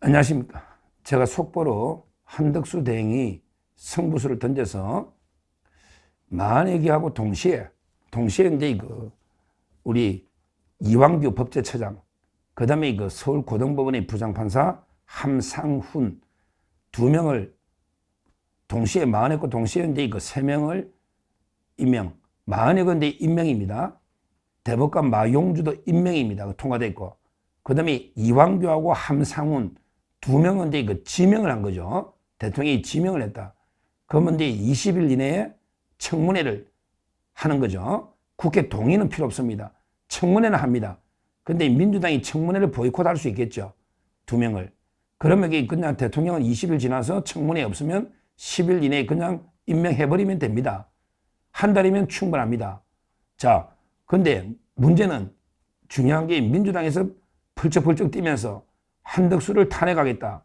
안녕하십니까. 제가 속보로 한덕수 대행이 승부수를 던져서 만회기하고 동시에 이제 우리 이완규 법제처장, 그 다음에 서울고등법원의 부장판사 함상훈 두 명을 동시에 만회했고, 동시에 이제 세 명을 임명. 만회가 이제 임명입니다. 대법관 마용주도 임명입니다. 통과돼 있고, 그 다음에 이완규하고 함상훈 두 명은 이제 지명을 한 거죠. 대통령이 지명을 했다. 그러면 이제 20일 이내에 청문회를 하는 거죠. 국회 동의는 필요 없습니다. 청문회는 합니다. 근데 민주당이 청문회를 보이콧할 수 있겠죠. 두 명을. 그러면 그냥 대통령은 20일 지나서 청문회 없으면 10일 이내에 그냥 임명해버리면 됩니다. 한 달이면 충분합니다. 자, 근데 문제는 중요한 게 민주당에서 펄쩍펄쩍 뛰면서 한덕수를 탄핵하겠다,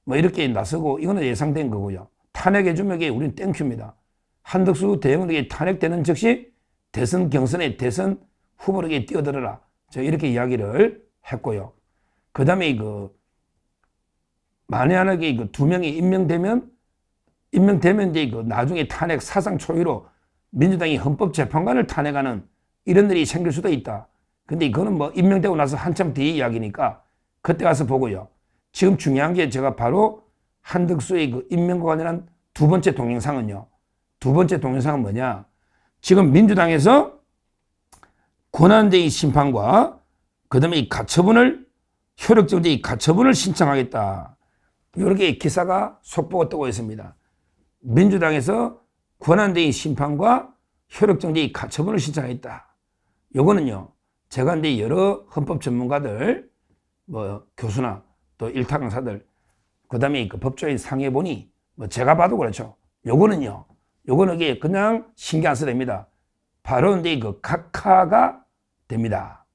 뭐 이렇게 나서고, 이거는 예상된 거고요. 탄핵해주면 우리는 땡큐입니다. 한덕수 대행은 탄핵되는 즉시 대선 경선에 대선 후보에게 뛰어들어라, 저 이렇게 이야기를 했고요. 그 다음에 만에 하나 두 명이 임명되면 이제 나중에 탄핵 사상 초유로 민주당이 헌법재판관을 탄핵하는 이런 일이 생길 수도 있다. 근데 이거는 뭐 임명되고 나서 한참 뒤 이야기니까 그때 가서 보고요. 지금 중요한 게 제가 바로 한덕수의 임명과 관련한 두 번째 동영상은요. 두 번째 동영상은 뭐냐? 지금 민주당에서 권한대행 심판과 그 다음에 이 가처분을, 효력정지 이 가처분을 신청하겠다, 이렇게 기사가 속보가 뜨고 있습니다. 민주당에서 권한대행 심판과 효력정지 이 가처분을 신청하겠다. 요거는요, 제가 이제 여러 헌법 전문가들, 뭐 교수나 또 일타 강사들, 그 다음에 법조인 상해 보니 뭐 제가 봐도 그렇죠. 요거는 그냥 신경 안 써도 됩니다. 바로 이제 각하가 됩니다.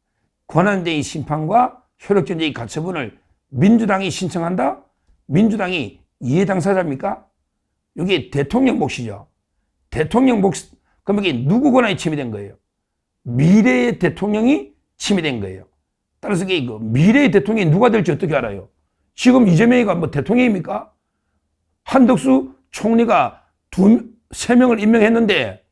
권한대행 심판과 효력정지 가처분을 민주당이 신청한다? 민주당이 이해 당사자입니까? 이게 대통령 몫이죠. 대통령 몫, 그럼 이게 누구 권한이 침해된 거예요? 미래의 대통령이 침해된 거예요. 따라서 미래의 대통령이 누가 될지 어떻게 알아요? 지금 이재명이가 뭐 대통령입니까? 한덕수 총리가 세 명을 임명했는데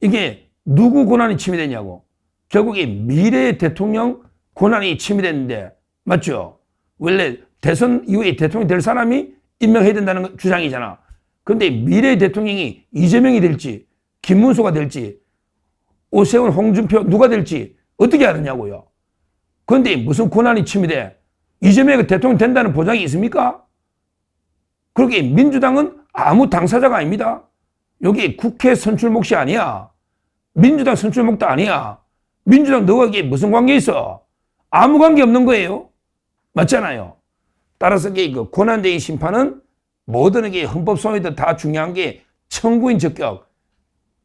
이게 누구 권한이 침해되냐고. 결국에 미래의 대통령 권한이 침해됐는데, 맞죠? 원래 대선 이후에 대통령이 될 사람이 임명해야 된다는 주장이잖아. 그런데 미래의 대통령이 이재명이 될지, 김문수가 될지, 오세훈, 홍준표 누가 될지 어떻게 알았냐고요. 그런데 무슨 권한이 침해돼? 이재명이 대통령 된다는 보장이 있습니까? 그렇게 민주당은 아무 당사자가 아닙니다. 여기 국회 선출 몫이 아니야. 민주당 선출 몫도 아니야. 민주당 너와 이게 무슨 관계 있어? 아무 관계 없는 거예요. 맞잖아요. 따라서 권한대행 심판은 모든 헌법소원에도 다 중요한 게 청구인 적격.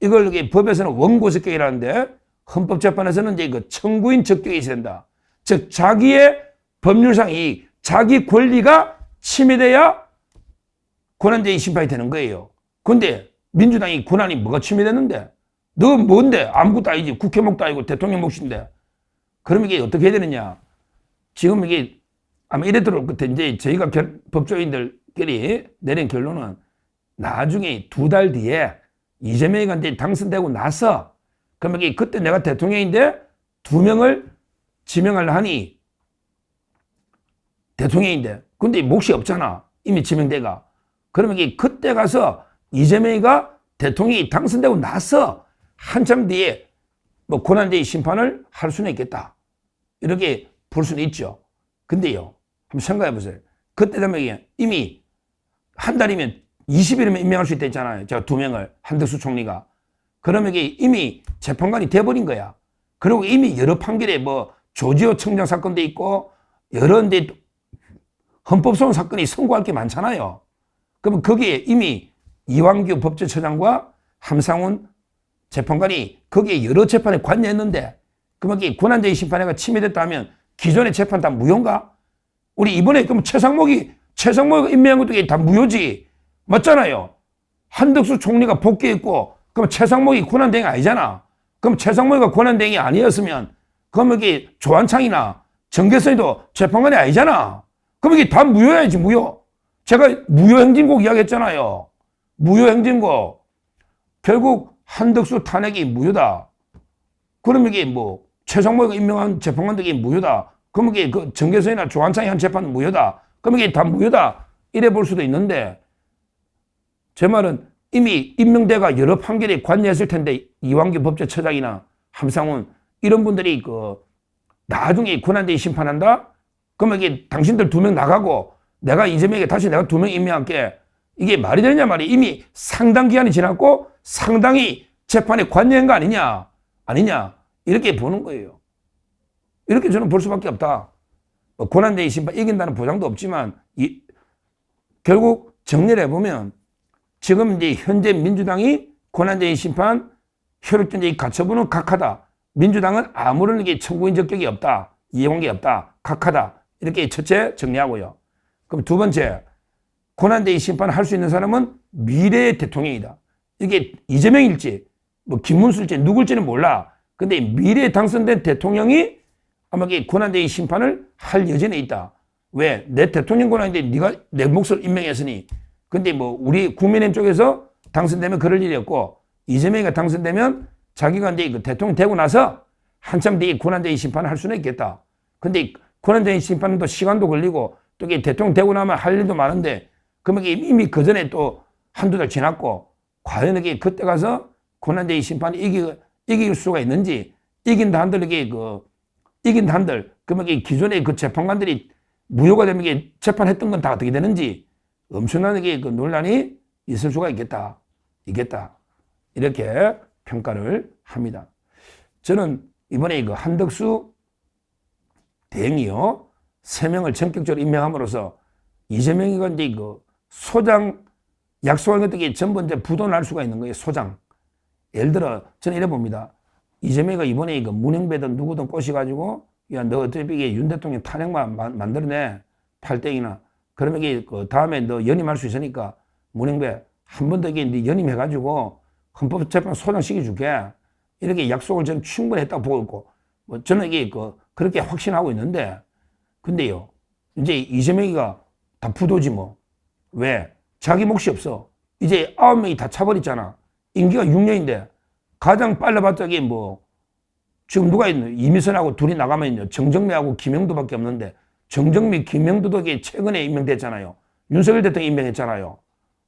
이걸 법에서는 원고 적격이라는데 헌법재판에서는 이제 청구인 적격이 있어야 된다. 즉 자기의 법률상 자기 권리가 침해돼야 권한대행 심판이 되는 거예요. 그런데 민주당이 권한이 뭐가 침해됐는데? 너 뭔데? 아무것도 아니지. 국회 몫도 아니고 대통령 몫인데. 그러면 이게 어떻게 해야 되느냐? 지금 아마 이래 들어올 것 같아. 이제 저희가 법조인들끼리 내린 결론은 나중에 2달 뒤에 이재명이가 이제 당선되고 나서, 그러면 그때 내가 대통령인데 2명을 지명을 하니 대통령인데, 근데 몫이 없잖아. 이미 지명대가. 그러면 그때 가서 이재명이가 대통령이 당선되고 나서 한참 뒤에 뭐 권한대행 심판을 할 수는 있겠다, 이렇게 볼 수는 있죠. 근데요, 한번 생각해 보세요. 그때 되면 이미 한 달이면 20일이면 임명할 수 있다 했잖아요. 제가 2명을, 한덕수 총리가. 그러면 이미 재판관이 돼버린 거야. 그리고 이미 여러 판결에 뭐 조지호 청장 사건도 있고 여러 데 헌법소원 사건이 선고할 게 많잖아요. 그러면 거기에 이미 이완규 법제처장과 함상훈 재판관이 거기에 여러 재판에 관여했는데, 그러면 권한대행 심판회가 침해됐다 하면 기존의 재판 다 무효인가? 우리 이번에 그럼 최상목이 임명한 것도 다 무효지. 맞잖아요. 한덕수 총리가 복귀했고, 그럼 최상목이 권한대행이 아니잖아. 그럼 최상목이가 권한대행이 아니었으면, 그러면 조한창이나 정계선이도 재판관이 아니잖아. 그럼 그럼 이게 다 무효야지, 무효. 제가 무효행진곡 이야기했잖아요. 무효행진곡. 결국 한덕수 탄핵이 무효다. 그러면 이게 뭐 최상목이가 임명한 재판관들이 무효다. 그러면 이게 그 정계선이나 조한창이 한 재판은 무효다. 그러면 이게 다 무효다. 이래 볼 수도 있는데 제 말은 이미 임명대가 여러 판결에 관여했을 텐데 이완규 법제처장이나 함상훈 이런 분들이 그 나중에 권한대행 심판한다? 그러면 이게 당신들 2명 나가고 내가 이재명에게 다시 내가 2명 임명할게. 이게 말이 되느냐 말이야. 이미 상당 기한이 지났고 상당히 재판에 관여한 거 아니냐. 아니냐. 이렇게 보는 거예요. 이렇게 저는 볼 수밖에 없다. 권한대행 심판 이긴다는 보장도 없지만 결국 정리를 해보면 지금 이제 현재 민주당이 권한대행 심판 효력정지 가처분은 각하다. 민주당은 아무런 게 청구인 적격이 없다. 이해관계 없다. 각하다. 이렇게 첫째 정리하고요. 그럼 두 번째, 권한대행 심판을 할 수 있는 사람은 미래의 대통령이다. 이게 이재명일지 뭐 김문수일지 누굴지는 몰라. 근데 미래에 당선된 대통령이 아마 권한대행 심판을 할 여지는 있다. 왜? 내 대통령 권한인데 네가 내 몫을 임명했으니. 근데 뭐 우리 국민의힘 쪽에서 당선되면 그럴 일이 없고 이재명이가 당선되면 자기가 이제 그 대통령 되고 나서 한참 뒤에 권한대행 심판을 할 수는 있겠다. 근데 권한대행 심판은 또 시간도 걸리고 또 이게 대통령 되고 나면 할 일도 많은데 그러면 이미 그 전에 또 한두 달 지났고 과연 이게 그때 가서 권한대행 심판이 이길 수가 있는지 이긴다 한들 이긴다 한들 그러면 이게 기존의 그 재판관들이 무효가 되면 이게 재판했던 건 다 어떻게 되는지 엄청나게 그 논란이 있을 수가 있겠다. 이렇게 평가를 합니다. 저는 이번에 그 한덕수 대행이요. 3명을 전격적으로 임명함으로써 이재명이가 이제 그 소장 약속한 것들이 전부 이제 부도날 수가 있는 거예요. 소장. 예를 들어 저는 이래 봅니다. 이재명이가 이번에 그 문행배든 누구든 꼬셔가지고 야, 너 어차피 이게 윤 대통령 탄핵만 만들어내. 8땡이나. 그러면 이게 그 다음에 너 연임할 수 있으니까 문행배 한 번 더 이게 네 연임해가지고 헌법재판 소장 시켜줄게. 이렇게 약속을 저는 충분히 했다고 보고 있고 뭐 저는 이게 그렇게 확신하고 있는데 근데요. 이제 이재명이가 다 부도지 뭐. 왜? 자기 몫이 없어. 이제 9명이 다 차버렸잖아. 임기가 6년인데 가장 빨라봤자 이게 뭐 지금 누가 있노? 이미선하고 둘이 나가면 있노? 정정미하고 김영도밖에 없는데 정정미, 김영도도 최근에 임명됐잖아요. 윤석열 대통령이 임명했잖아요.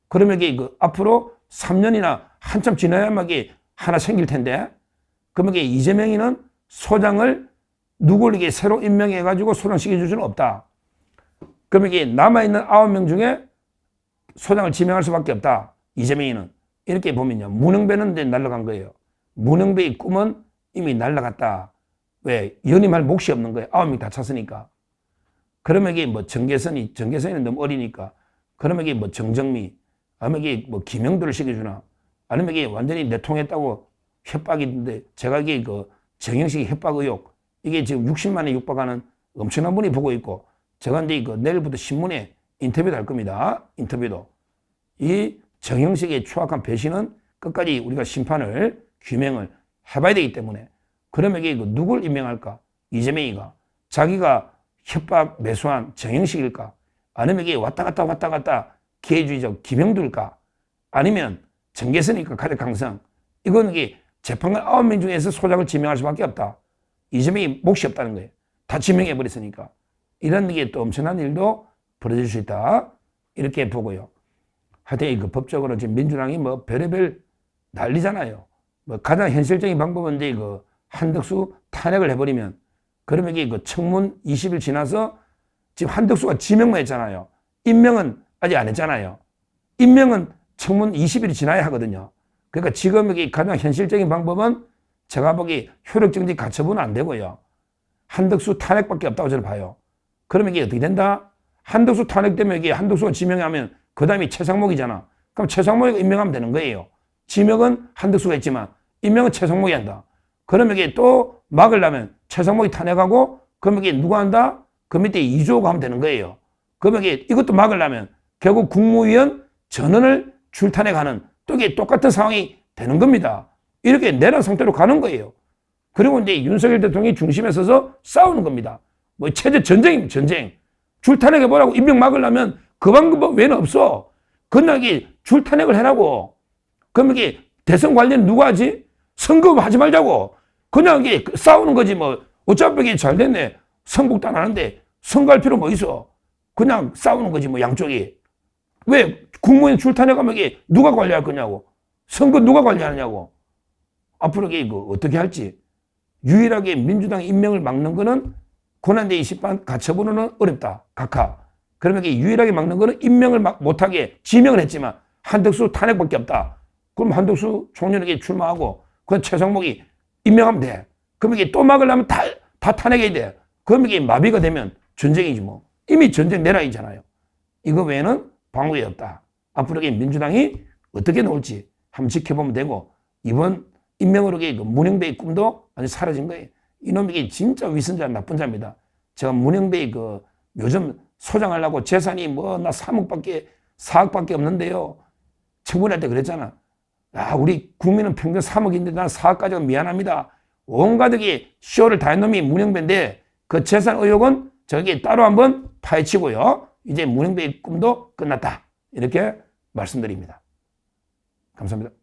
그러면 이게 앞으로 3년이나 한참 지나야만 이게 하나 생길 텐데 그러면 이게 이재명이는 소장을 누굴 이게 새로 임명해가지고 소장시켜줄 수는 없다. 그러면 이게 남아있는 9명 중에 소장을 지명할 수밖에 없다. 이재명이는. 이렇게 보면요. 문흥배는 이제 날아간 거예요. 문흥배의 꿈은 이미 날아갔다. 왜? 연임할 몫이 없는 거예요. 9명 다 찼으니까. 그러면 이게 뭐 정계선이 너무 어리니까. 그러면 이게 뭐 정정미, 아니면 이게 뭐 김영도를 시켜주나. 아니면 이게 완전히 내통했다고 협박인데 제가 이게 정영식의 협박 의혹. 이게 지금 60만에 육박하는 엄청난 분이 보고 있고 제가 이제 내일부터 신문에 인터뷰도 할 겁니다. 인터뷰도. 이 정형식의 추악한 배신은 끝까지 우리가 심판을 규명을 해봐야 되기 때문에 그러면 이게 누굴 임명할까? 이재명이가 자기가 협박 매수한 정형식일까? 아니면 이게 왔다 갔다 기회주의적 김영두일까? 아니면 정계선일까? 가장 강성. 이건 이게 재판관 9명 중에서 소장을 지명할 수밖에 없다. 이재명이 몫이 없다는 거예요. 다 지명해버렸으니까. 이런 게 또 엄청난 일도 벌어질 수 있다. 이렇게 보고요. 하여튼 법적으로 지금 민주당이 뭐 별의별 난리잖아요. 뭐 가장 현실적인 방법은 이제 한덕수 탄핵을 해버리면 그러면 이게 청문 20일 지나서 지금 한덕수가 지명만 했잖아요. 임명은 아직 안 했잖아요. 임명은 청문 20일이 지나야 하거든요. 그러니까 지금 이게 가장 현실적인 방법은 제가 보기 효력정지 가처분은 안 되고요. 한덕수 탄핵밖에 없다고 저는 봐요. 그러면 이게 어떻게 된다? 한덕수 탄핵되면 이게 한덕수가 지명하면 그 다음에 최상목이잖아. 그럼 최상목이 임명하면 되는 거예요. 지명은 한덕수가 했지만 임명은 최상목이 한다. 그러면 이게 또 막으려면 최상목이 탄핵하고 그러면 이게 누가 한다? 그 밑에 이주호가 하면 되는 거예요. 그러면 이것도 막으려면 결국 국무위원 전원을 줄탄핵하는 또 이게 똑같은 상황이 되는 겁니다. 이렇게 내란 상태로 가는 거예요. 그리고 이제 윤석열 대통령이 중심에 서서 싸우는 겁니다. 뭐 체제 전쟁입니다. 전쟁. 줄탄핵해보라고. 임명 막으려면 그 방법 외에는 없어. 그냥 이게 줄탄핵을 해라고. 그럼 이게 대선 관련 누가 하지? 선거 하지 말자고. 그냥 이게 싸우는 거지 뭐. 어차피 이게 잘 됐네. 선곡도 안 하는데 선거할 필요 뭐 있어. 그냥 싸우는 거지 뭐 양쪽이. 왜 국무회의 줄탄핵하면 이게 누가 관리할 거냐고. 선거 누가 관리하느냐고. 앞으로 이게 이거 어떻게 할지. 유일하게 민주당 임명을 막는 거는 권한대행 심판 가처분은 어렵다. 각하. 그러면 이게 유일하게 막는 거는 임명을 못하게 지명을 했지만 한덕수 탄핵밖에 없다. 그럼 한덕수 총리에게 출마하고 그 최상목이 임명하면 돼. 그럼 이게 또 막으려면 다 탄핵해야 돼. 그럼 이게 마비가 되면 전쟁이지 뭐. 이미 전쟁 내라이잖아요. 이거 외에는 방법이 없다. 앞으로 이게 민주당이 어떻게 나올지 한번 지켜보면 되고, 이번 임명으로 문영배의 꿈도 완전 사라진 거예요. 이놈이 진짜 위선자 나쁜 자입니다. 제가 문영배의 요즘 소장하려고 재산이 나 3억밖에 4억밖에 없는데요. 처분할 때 그랬잖아. 야, 우리 국민은 평균 3억인데 난 4억 가지고 미안합니다. 온갖 쇼를 다 한 놈이 문영배인데 그 재산 의혹은 저기 따로 한번 파헤치고요. 이제 문영배의 꿈도 끝났다. 이렇게 말씀드립니다. 감사합니다.